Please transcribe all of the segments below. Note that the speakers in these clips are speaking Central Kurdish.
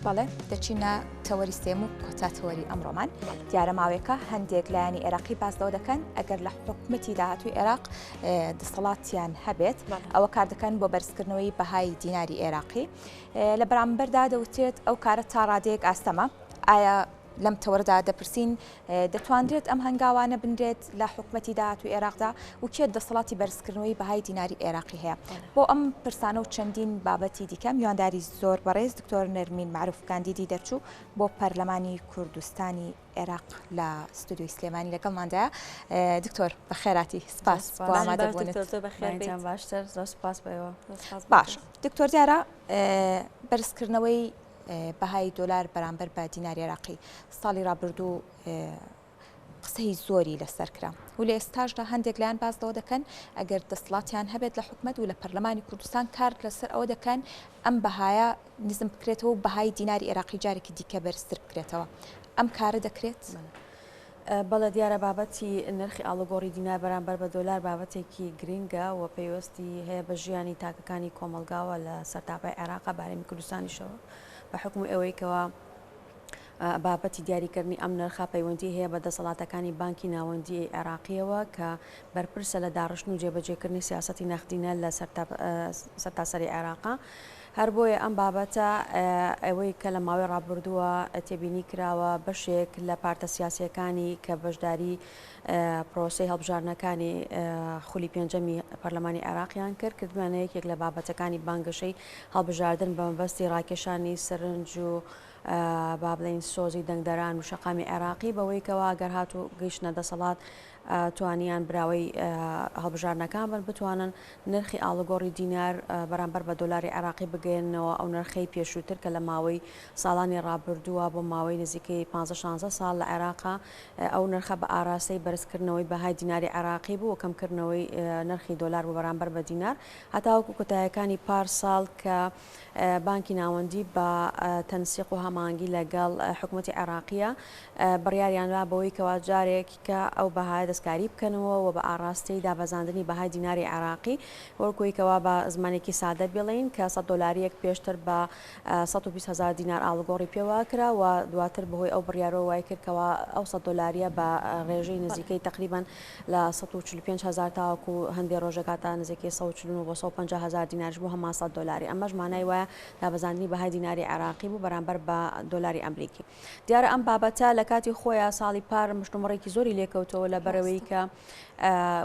بەڵێ دەچینە تەوەری سێم و کۆتا تەوەری ئەمڕۆمان دیارە ماوەیەکە هەندێک لایانی عێراقی باسەوە دەکەن ئەگەر لە حکومەتی داهاتووی عێراق دەسەڵاتیان هەبێت ئەوە کار دەکەن بۆ بەرزکردنەوەی بەهای دیناری عێراقی لە بەرامبەردا دەوترێت ئەو کارە تا ڕادەیەک ئاستەمە ئایا لەم تەوەردا دەپرسین دەتواندرێت ئەم هەنگاوانە بنرێت لە حکومەتی داهاتووی عێراقدا و کێت دەسەڵاتی بەرزکردنەوەی بەهای دیناری عێراقی هەیە بۆ ئەم پرسانە و چەندین بابەتی دیکە میوانداری زۆر بەڕێز دکتۆر نەرمین معروف کاندیدی دەرچوو بۆ پەرلەمانی کوردستانی عێراق لە ستودیۆی سلێمانی لەگەڵماندایە دکتۆر بەخێراتی سپاس بۆ ئامادەبوونت باشتر زۆر سپاس بەوە باش دکتۆر دیارە بەرزکردنەوەی بەهای دۆلار بەرامبەر بە دیناری عێراقی ساڵی ڕابردوو قسەی زۆری لەسەر کرا و لە ئێستاشدا هەندێک لایەن باسەوە دەکەن ئەگەر دەسەڵاتیان هەبێت لە حکومەت و لە پەرلەمانی کوردستان کار لەسەر ئەوە دەکەن ئەم بەهایە نزم بکرێتەوە و بەهای دیناری عێراقی جارێکی دیکە بەرزتر بکرێتەوە ئەم کارە دەکرێت؟ بەڵێ دیارە بابەتی نرخی ئاڵوگۆڕی دینار بەرامبەر بە دۆلار بابەتێکی گرینگە و پێویستی هەیە بە ژیانی تاکەکانی کۆمەلگاوە لە سەرتاپای عێراقا بارەمی کوردستانیشەوە بە حکم ئەوەیەکەوە بابەتی دیاریکردنی ئەم نرخە پەیوەندی هەیە بە دەسەڵاتەکانی بانکی ناوەندی عێراقیەوە کە بەرپرسە لە داڕشن و جێبەجێکردنی سیاسەتی نەخدینە لە سەرتاسەری عێراقا هەر بۆیە ئەم بابەتە ئەوەی کە لە ماوەی ڕابردووە تێبینی کراوە بەشێک لە پارتە سیاسیەکانی کە بەشداری پرۆسی هەڵبژارنەکانی خولی پێنجەمی پەرلەمانی عێراقیان کرد کردوانە یەکێک لە بابەتەکانی بانگەشەی هەڵبژاردن بە مەبەستی ڕاکێشانی سەرنج و با بڵێن سۆزی دەنگدەران و شەقامی عێراقی بەوەیکەوە گەر هات و گەیشتنە دەسەڵات توانیان براوەی هەڵبژارنەکان بن بتوانن نرخی ئاڵوگۆڕی دینار بەرامبەر بە دۆلاری عێراقی بگەێنەوە ئەو نرخەی پێشووتر کە لە ماوەی ساڵانی ڕابردووە بۆ ماوەی نزیکەی 15-16 ساڵ لە عێراقا ئەو نرخە بە ئاراستەی بەرزکردنەوەی بەهای دیناری عێراقی بوو و کەمکردنەوەی نرخی دۆلار بۆ بەرامبەر بە دینار هەتاوەکو کۆتاییەکانی پارساڵ کە بانکی ناوەندی بە تەنسیق و هەماهەنگی لەگەڵ حکوومەتی عێراقیە بڕیاریاندا بەوەی کەوا جارێک کە ئەو بەهای دەستکاری بکەنەوە و بە ئاراستەی دابەزاندنی بەهای دیناری عێراقی وەرکۆیکەوە بە زمانێکی سادە بڵین کە 100 دلاری پێشتر بە 120,000 دینار ئاڵوگۆڕی پێوە کرا و دواتر بەهۆی ئەو بڕیارەوە وای کردکەوە ئەو 100 دلاریە بە ڕێژەی نزیکەی تقریبان لە 145,000 تاوەکو هەندێک ڕۆژەکە تا نزیکەی 140 بۆ 150,000 دینارش بوو هەمان 100 دلاری ئەمەش مانای وایە دابەزاندنی بەهای دیناری عێراقی بوو بەرامبەر بە دۆلاری ئەمریکی دیارە ئەم بابەتە لە کاتی خۆیان ساڵی پار مشتومڕێکی زۆری لێکەوتەوە لە بەرەوەی کە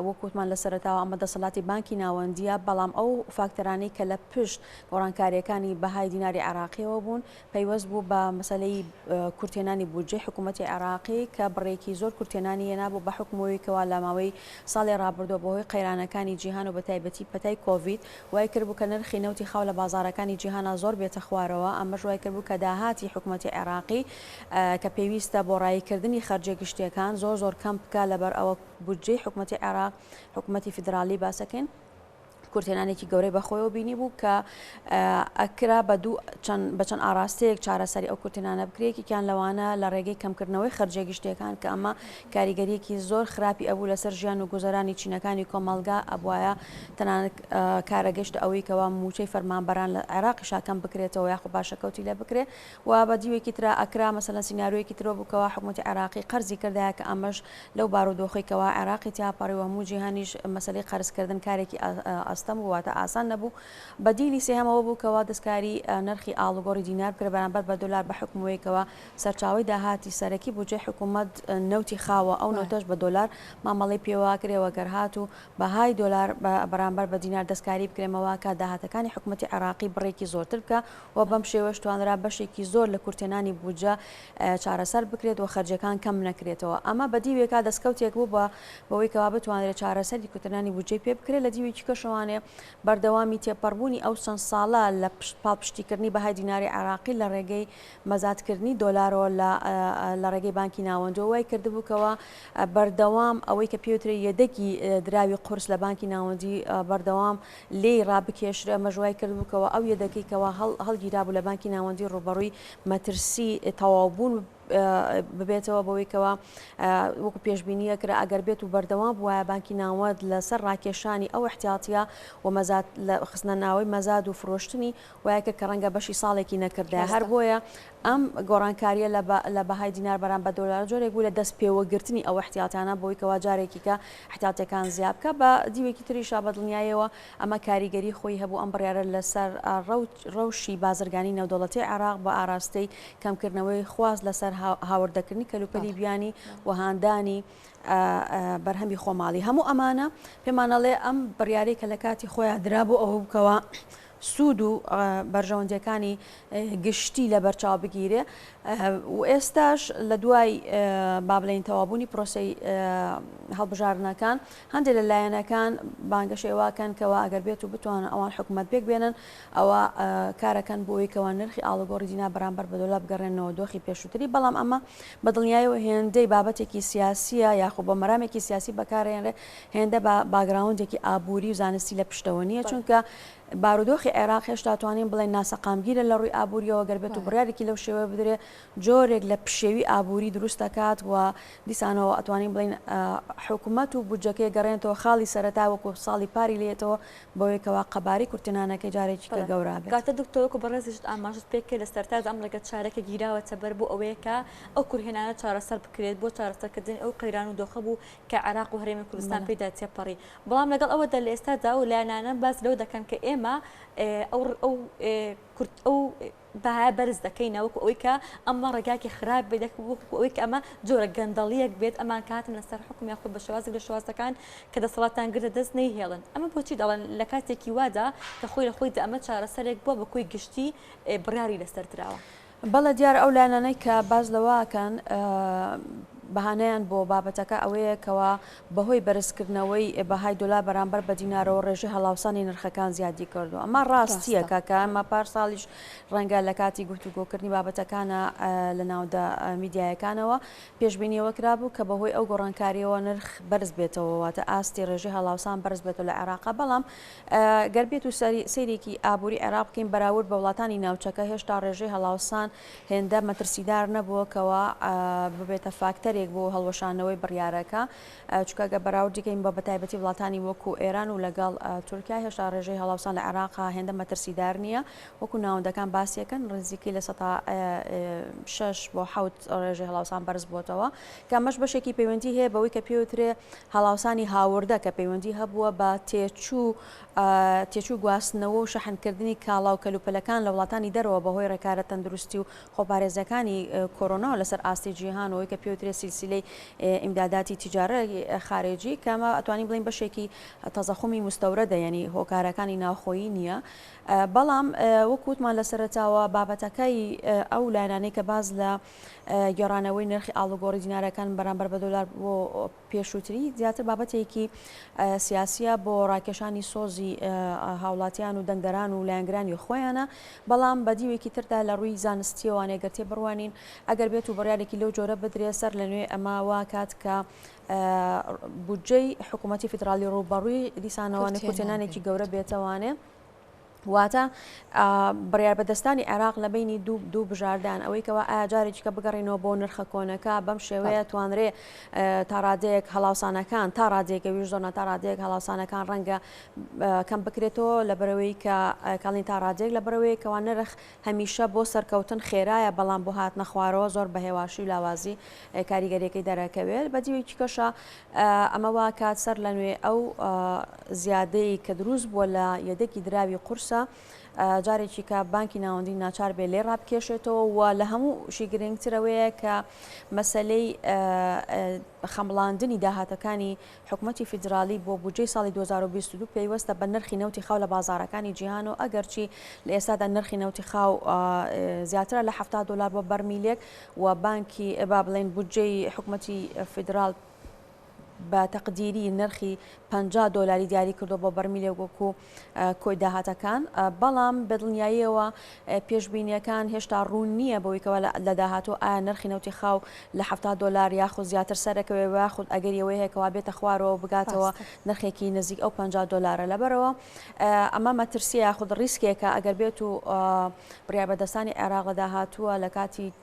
وەکوتمان لە سەرەتاوە ئەمە دەسەڵاتی بانکی ناوەندیە بەڵام ئەو فاکتەرانەی کە لە پشت گۆڕانکاریەکانی بەهای دیناری عێراقیەوە بوون پەیوەست بوو بە مەسەلەی کورتێنانی بودجێ حکوومەتی عێراقی کە بڕێکی زۆر کورتێنانی هێنابوو بە حکمەوەیکەوە لە ماوەی ساڵی ڕابردووە بەهۆی قەیرانەکانی جیهان و بە تایبەتی پەتای کۆڤید وای کردبوو کە نرخی نەوتی خاو لە بازارەکانی جیهانە زۆر بێتە خوارەوە ئەمەش وای کردبوو کە داهاتی حکوومەتی عێراقی کە پێویستە بۆ ڕایکردنی خەرجە گشتیەکان زۆر کەم بکە لەبەر ئەوە بودجێ حکوومەتی عێراق حکوومەتی فیدرالی باسەکەین کورتێنانێکی گەورەی بەخۆیەوە بینی بوو کە ئەکرا بە چەند ئاراستەیەک چارەسەری ئەو کورتێنانە بکرێکیان لەوانە لە ڕێگەی کەمکردنەوەی خەرجە گشتیەکان کە ئەمە کاریگەریەکی زۆر خراپی ئەبوو لەسەر ژیان و گوزەرانی چینەکانی کۆمەلگا ئەبوایە تەنانەت کارەگەشت ئەوەی کەوا موچەی فەرمانبەران لە عێراقی شاکەم بکرێتەوە یاخو باشەکەوتی لێ بکرێ و بە دیوێکی ترا ئەکرا مەسەلەن سیناریۆیەکی ترۆ بووکەوە حکوومەتی عێراقی قەرزی کردایە کە ئەمەش لەو بارودۆخەیەوە عێراقی تیاپەڕی و هەموو جیهانیش مەسەلەی قەرزکردن کارێکی ئەستەم واتە ئاسان نەبوو بەدیلی سێهەمەوە بووکەوە دەستکاری نرخی ئاڵوگۆڕی دینار کرد بەرامبەر بە دۆلار بە حکمەوەیکەوە سەرچاوی داهاتی سەرەکی بودجێ حکوومەت نەوتی خاوە ئەو نۆتەش بە دۆلار مامەڵی پێوە کرێەوە گەرهات و بەهای دۆلار بەرامبەر بە دینار دەستکاری بکرێمەوە کە داهاتەکانی حکوومەتی عێراقی بڕێکی زۆرتر بکە و بەم شێوەش توانرا بەشێکی زۆر لە کورتێنانی بودجە چارەسەر بکرێت و خەرجەکان کەم نەکرێتەوە ئەمە بە دیوێکا دەستکەوتێک بوو بەوەیکەوە بتوانێت چارەسەری کورتێنانی بودجێ پێ بکرێت لە دیوێکی کەشەوانێ بەردەوامی تێپەڕبوونی ئەو چەند ساڵە لە پاڵپشتیکردنی بەهای دیناری عێراقی لە ڕێگەی مەزادکردنی دۆلارەوە لە ڕێگەی بانکی ناوەندەوە وای کردبووکەوە بەردەوام ئەوەی کە پێوتری یەدەکی دراوی قورس لە بانکی ناوەندی بەردەوام لێی ڕابکێشرە مەژوای کردبووکەوە ئەو یەدەکەیکەوە هەڵگیرابوو لە بانکی ناوەندی ڕوبەڕووی مەترسی تەواوبوون ببێتەوە بەوەیکەوە وەکو پێشببینیە کرا ئەگەر بێت و بەردەوام بواە بانکی ناوەند لەسەر ڕاکێشانی ئەو احتیاتە و مەزاد لە خستنە ناوەی مەزاد و فرۆشتنی وایەکە کە ڕەنگە بەشی ساڵێکی نەکردای هەر بۆیە ئەم گۆڕانکاریە لە بەهای دینار بەران بە دۆلار جۆرێک بوو لە دەست پێوەگرتنی ئەو احتیاتانە بۆی کەوا جارێکی کە احتیاتەکان زیاد بکە بە دیوێکی تریشا بە دڵنیایەوە ئەمە کاریگەری خۆی هەبوو ئەم بڕیارە لەسەر ڕەوشی بازرگانی نێودەوڵەتی عێراق بە ئاراستەی کەمکردنەوەی خواست لەسەر هاوردەکردنی کەلوپەلی بیانی و هاندانی بەرهەمی خۆماڵی هەموو ئەمانە پێمانەڵێ ئەم بڕیارەی کە لە کاتی خۆیان درابوو ئەوە بکەوە سوود و بەرژەوەندەکانی گشتی لە بەرچاو بگیرێ و ئێستاش لە دوای با بڵێن تەوابوونی پرۆسەی هەڵبژاردنەکان هەندێک لە لایەنەکان بانگەشێواکەن کەەوە ئەگەر بێت و بتوانن ئەوان حکوومەت بێک بێنن ئەوە کارەکەن بۆیکەوە نرخی ئاڵگۆڕی دینا بەرامبەر بە دۆلار بگەڕێنەوە دۆخی پێشووتری بەڵام ئەمە بە دڵنیایەوە هێندەی بابەتێکی سیاسیە یاخود بە مەرامێکی سیاسی بەکارێنرێ هێندە باگراوندێکی ئابووری و زانستی لە پشتەوە نیە چونکە بارودۆخی عێراق هێشتا توانین بڵێن ناسەقامگیرە لە ڕووی ئابوووریەوە گەربێت و بڕیارێکی لەو شێوە بدرێ جۆرێک لە پشێوی ئابووری دروست دەکات و دیسانەوە ئەتوانین بڵین حکوومەت و بودجەکەی گەڕێنەوە خاڵی سەرەتا وەکو ساڵی پاری لێتەوە بەوەیەکەوە قەباری کورتنانەکەی جارێکی کە گەورە بێت. کاتە دکتۆرکو بەڕێزیشت ئاماژت پێکرد لە سەرتا ئەم لەگەت چارەکە گیراوەتە بەر بۆ ئەوەیەکە ئەو کورهێنانە چارەسەر بکرێت بۆ چارەسەرکردن ئەو قەیران و دۆخە بوو کە عێراق و هەرێمی کوردستان پێدا تێپەڕی بەڵام لەگەڵ ئەوەدا لە ئێستادا و لایەنانە باس لەو دەکەن کە ئێمە ئەو بەهای بەرز دەکەینە وەکو ئەوەی کە ئەمە ڕێگاکی خراپ بێت وەکو ئەوەی کە ئەمە جۆرە گەندەڵیەک بێت ئەمان کاتن لەسەر حکوم یاخود بە شێوازێک لە شێوازەکان کە دەسەڵاتان گرتە دەست نەیهێڵن ئەمە بۆچی دەڵێن لە کاتێکی وادا کە خۆی لە خۆیدا ئەمە چارەسەرێک بووە بە کۆی گشتی بڕیاری لەسەر درراوە. بەڵە دیارە ئەو لایەنانەی کە باز لەواکەن بەهانەیان بۆ بابەتەکە ئەوەیە کەوا بەهۆی بەرزکردنەوەی بەهای دۆلار بەرامبەر بە دینارەوە ڕێژەی هەڵاوسانی نرخەکان زیادی کردو ئەمە ڕاستیە کاکە ئەمە پار ساڵیش ڕەنگە لە کاتی گفتوگۆکردنی بابەتەکانە لە ناودا میدیایەکانەوە پێشبینیەوە کرابوو کە بەهۆی ئەو گۆڕانکاریەوە نرخ بەرز بێتەوە واتە ئاستی ڕێژەی هەڵاوسان بەرز بێتەوە لە عێراق بەڵام گەربێت و سەیرێکی ئابووری عێراق بکەین بەراورد بە وڵاتانی ناوچەکە هێشتا ڕێژەی هەڵاوسان هێندە مەترسیدار نەبووە کەوا ببێتە فاکتەرێک بۆ هەڵوەشانەوەی بڕیارەکە چکەگە بەراوردیکەین بە بەتایبەتی وڵاتانی وەکو ئێران و لەگەڵ تورکیا هێشتا ڕێژەی هەڵاوسان لە عێراقا هێندە مەترسیدار نییە وەکو ناوەندەکان باسیەکەن ڕزیکی لە 6 بۆ 7 ڕێژەی هەڵاوسان بەرز بۆتەوە کە مەش بەشێکی پەیوەندی هەیە بەوەی کە پێوترێ هەڵاوسانی هاوردە کە پەیوەندی هەبووە بە تێچوو گواستنەوە و شەحنکردنی کاڵا و کەلوپەلەکان لە وڵاتانی دەرەوە بەهۆی ڕێکارە تەندروستی و خۆپارێزەکانی کۆرۆنا لەسەر ئاستی جیهانەوەی کە پێوترێ سیلسیلەی ئیمداداتی تیجارە خارجی کەمە ئەتوانین بڵین بەشێکی تەزەخمی مستەورە دەیەنی هۆکارەکانی ناوخۆیی نییە بەڵام وەکوتمان لە سەرەتاوە بابەتەکەی ئەو لایەنانەی کە باز لە گێڕانەوەی نرخی ئاڵوگۆڕی دینارەکان بەرامبەر بە دۆلار بۆ پێشووتری زیاتر بابەتێکی سیاسیە بۆ ڕاکێشانی سۆزی هاوڵاتیان و دەنگدەران و لایەنگرانی خۆیانە بەڵام بە دیوێکی تردا لە ڕووی زانستیەوانێ گەرتێ بڕوانین ئەگەر بێت و بڕیارێکی لەو جۆرە بدرێ سەر لە نوێ ئەمە واکات کە بودجەی حکوومەتی فیدرالی ڕووبەڕووی دیسانەوەی کورتێنانێکی گەورە بێتەوانێ واتە بڕیار بەدەستانی عێراق لە بینی دوو بژاردان ئەوەی کەەوە ئاجارێکی کە بگەڕینەوە بۆ نرخەکۆنەکە بەم شێوەیە توانرێ تا ڕادەیەک هەڵاوسانەکان تا ڕادێکە ویش زۆنە تا ڕادەیەک هەڵاوسانەکان ڕەنگە کەم بکرێتەوە لە بەرەوەی کە کاڵین تا ڕادێک لە بەرەوەی کەوا نرخ هەمیشە بۆ سەرکەوتن خێرایە بەڵام بۆ هات نەخوارەوە زۆر بە هێواشی و لاوازی کاریگەریەکەی دەرەکەوێت بە دیوێکی کەشە ئەمە وا کات سەر لە نوێ ئەو زیادەی کە دروست بووە لە یەدەکی دراوی قورسە جارێکی کە بانکی ناوەندی ناچار بێ لێ ڕابکێشێتەوە و لە هەموو شی گرنگترەوەیە کە مەسلەی خەمڵاندنی داهاتەکانی حکوومەتی فیدرالی بۆ بودجەی ساڵی 2022 پێیوەستە بە نرخی نەوتی خاو لە بازارەکانی جیهان و ئەگەرچی لە ئێستادا نرخی نەوتی خاو زیاترە لە 70 دلار بۆ بەرمیلێک و بانکی با بڵێن بودجەی حکوومەتی فیدرال بە تەقدیری نرخی 50 $50 دیاری کردو بۆ بەرمیلێ وەکو کۆی داهاتەکان بەڵام بەدڵنیاییەوە پێشبینیەکان هێشتا ڕوون نییە بەوەیکەوە لە داهاتوو ئایا نرخی نەوتی خاو لە $70 یاخود زیاتر سەرەکەوێ یاخود ئەگەر ئەوەی هەیەکەوە بێتە خوارەوە بگاتەوە نرخێکی نزیک ئەو $50 لەبەرەوە ئەمە مەترسیە یاخود ڕیسکێکە ئەگەر بێت و بڕیابەدەستانی عێراق لە داهاتووە لە کاتی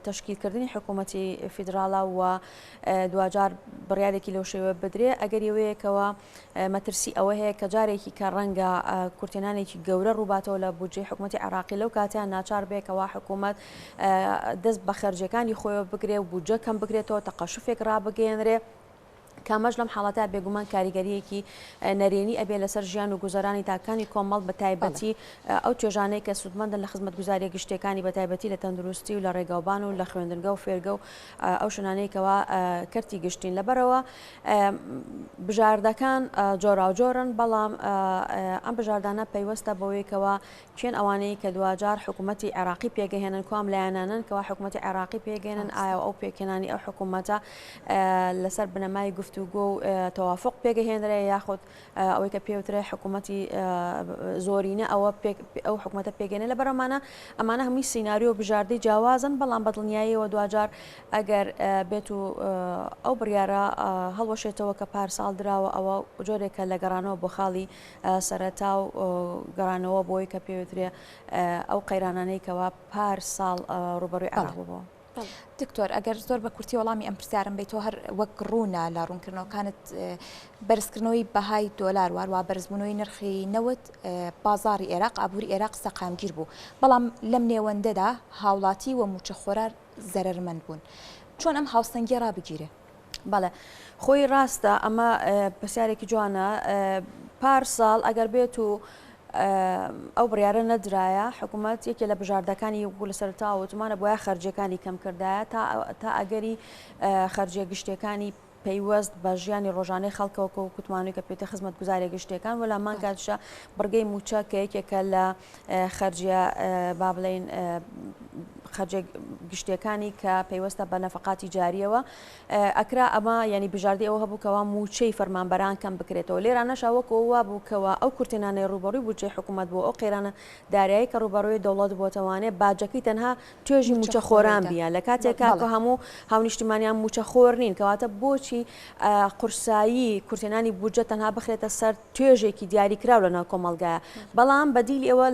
تشکیلکردنی حکوومەتی فیدراڵە و دوجار بڕیارێکی لەو شێوە بدرێ ئەگەر ئەوەیەکەوە مەترسی ئەوە هەیە کە جارێکی کە ڕەنگە کورتێنانێکی گەورە ڕووباتەوە لە بودجێ حکوومەتی عێراقی لەو کاتیان ناچار بێکەوە حکوومەت دەست بە خەرجەکانی خۆیەوە بگرێ و بودجە کەم بگرێتەوە تەقەشوفێک ڕابگەێنرێ کامەش لەم حاڵەتە بێگومان کاریگەریەکی نەرێنی ئەبێ لەسەر ژیان و گوزارانی تاکانی کۆمەڵ بە تایبەتی ئەو توێژانەی کە سوودمەندن لە خزمەتگوزاری گشتەکانی بە تایبەتی لە تەندروستی و لە ڕێگاوبان و لە خوێندنگە و فێرگە و ئەو شوێنانەیەکەوە کەرتی گشتین لەبەرەوە بژاردەکان جۆراوجۆرن بەڵام ئەم بژاردانە پەیوەستە بەوەیەکەوە چێن ئەوانەی کە دوجار حکوومەتی عێراقی پێگەهێنن کوام لایەنانن کەوا حکوومەتی عێراقی پێگەێنن ئایا ئەو پێکێنانی ئەو حکوومەتە لەسەر بنەمای گفتوگۆ و تەوافق پێگەهێنرێ یاخود ئەوەی کە پێوترێ حکوومەتی زۆرینە ئەو حکوومەتە پێگەێنێ لە بەرەمانە ئەمانە هەمووی سیناریۆ بژاردەی جیاوازن بەڵام بەدڵنیاییەوە دوجار ئەگەر بێت و ئەو بڕیارە هەڵوەشێتەوە کە پارساڵ دراوە ئەوە جۆرێکە لە گەڕانەوە بۆ خاڵی سەرەتا و گەڕانەوە بۆی کە پێوترێ ئەو قەیرانانەی کەوا پارساڵ ڕوبەڕووی عێراق بووە. دکتۆر ئەگەر زۆر بە کورتی وەڵامی ئەم پرسیارم بیتەوە هەر وەک ڕوونە لە ڕوونکردنەوەکانت بەرزکردنەوەی بەهای دۆلار واروا بەرزبوونەوەی نرخی نەوت بازاری عێراق ئابووری عێراق سەقامگیر بوو بەڵام لەم نێوەندەدا هاوڵاتی و موچەخۆرار زەرمەند بوون چۆن ئەم هاوسەنگی ڕابگیرێ؟ بەڵێ خۆی ڕاستە ئەمە پرسیارێکی جوانە پارساڵ ئەگەر بێت و ئەو بڕیارە نەدرایە حکوومەت یەکێ لە بژاردەکانی وەکو لە سەرتا وتمانە بۆیە خەرجەکانی کەم کردایە تا ئەگەری خەرجە گشتەکانی پەیوەست بە ژیانی ڕۆژانەی خەڵکەوە و کوتمانی کە پێێتە خزمەت گوزاری گشتەکان وەلا مانگاتشە بڕگەی موچە کە یەکێکە لە خەرجە با بڵێن خەرجە گشتەکانی کە پەیوەستە بە نەفقاتی جاریەوە ئەکرا ئەمە ینی بژاردی ئەوە هەبووکەوە موچەی فەرمانبەران کەم بکرێتەوە لێرانەشا وەکەوە بووکەوە ئەو کورتێنانەی ڕوبەڕووی بودجێ حکوومەت بوو ئەو قێرانە دارایی کە ڕوبەڕووی دەوڵەت بۆتەوانێت باجەکەی تەنها توێژی موچەخۆران بیان لە کاتێکا کە هەموو هاونیشتمانیان موچەخۆر نین کەواتە بۆچی قورسایی کورتێنانی بودجە تەنها بخرێتە سەر توێژێکی دیاریکراو لەناو کۆمەلگایە بەڵام بەدیلی ئەوە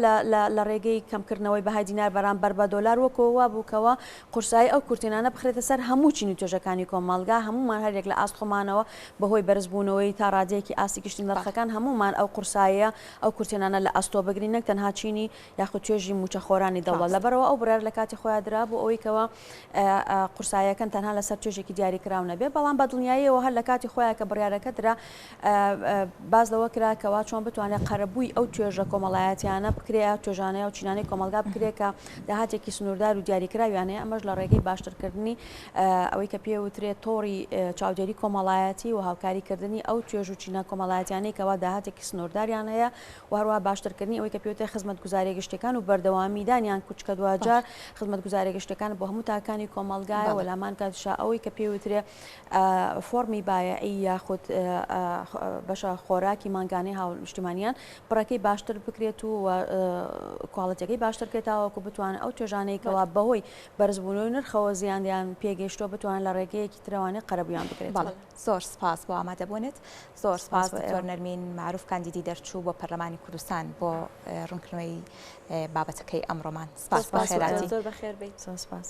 لە ڕێگەی کەمکردنەوەی بەهای دینار بەرامبەر بە دۆلار وەکەوە بووکەوە قورسایی ئەو کورتێنانە بخرێتە سەر هەموو چینی توێژەکانی کۆمەلگا هەمومان هەرێک لە ئاستخۆمانەوە بەهۆی بەرزبوونەوەی تا ڕادەیەکی ئاستی گشتی نرخەکان هەمومان ئەو قورساییە ئەو کورتێنانە لە ئاستۆ بگرین نەک تەنها چینی یاخود توێژی موچەخۆرانی دەوڵەت لەبەرەوە ئەو بڕیار لە کاتی خۆیان درا بۆ ئەوەی کەوە قورساییەکان تەنها لەسەر توێژێکی دیاریکراو نەبێ بەڵام بەدڵنیاییەوە هەر لە کاتی خۆیان کە بڕیارەکە درا باز لەوە کراکەوە چۆن بتوانێت قەرەبووی ئەو توێژە کۆمەڵایەتیانە بکرێ توێژانەیە و چینانەی کۆمەلگا بکرێت کە داهاتێکی سنووردار و دیاریکراویانەیە ئەمەش لە ڕێگەی باشترکردنی ئەوەی کە پێوترێت تۆڕی چاودێری کۆمەڵایەتی و هاوکاریکردنی ئەو توێژ و چینە کۆمەڵایەتیانەی کەوا داهاتێکی سنوورداریان هەیە و هەروە باشترکردنی ئەوەی کە پێوترێت خزمەت گوزاری گشتەکان و بەردەوامیدانیان کوچکە دوجار خزمەت گوزاری گشتەکان بۆ هەموو تاکانی کۆمەلگایە و لامان کاتشا ئەوەی کە پێوترێت فۆرمی بایعی یاخود بەشە خۆراکی مانگانەی هاونیشتمانیان بڕەکەی باشتر بکرێت و کواڵەتەکەی باشترکرێتەوەکو بتوانن ئەو توێژانەی کەوا بەهۆی بەرزبوونەوەی نرخەوە زیاندیان پێگەیشتۆ بتوانن لە ڕێگەیەکی ترەوانێت قەرەبوویان بکرێت. زۆر سپاس بۆ ئامادەبوونت زۆر سپاس دکتۆر نەرمین معروف کاندیدی دەرچوو بۆ پەرلەمانی کوردستان بۆ ڕوونکردنەوەی بابەتەکەی ئەمڕۆمان. سپاس بە خێراتی. زۆر بەخێر بیت. سپاس.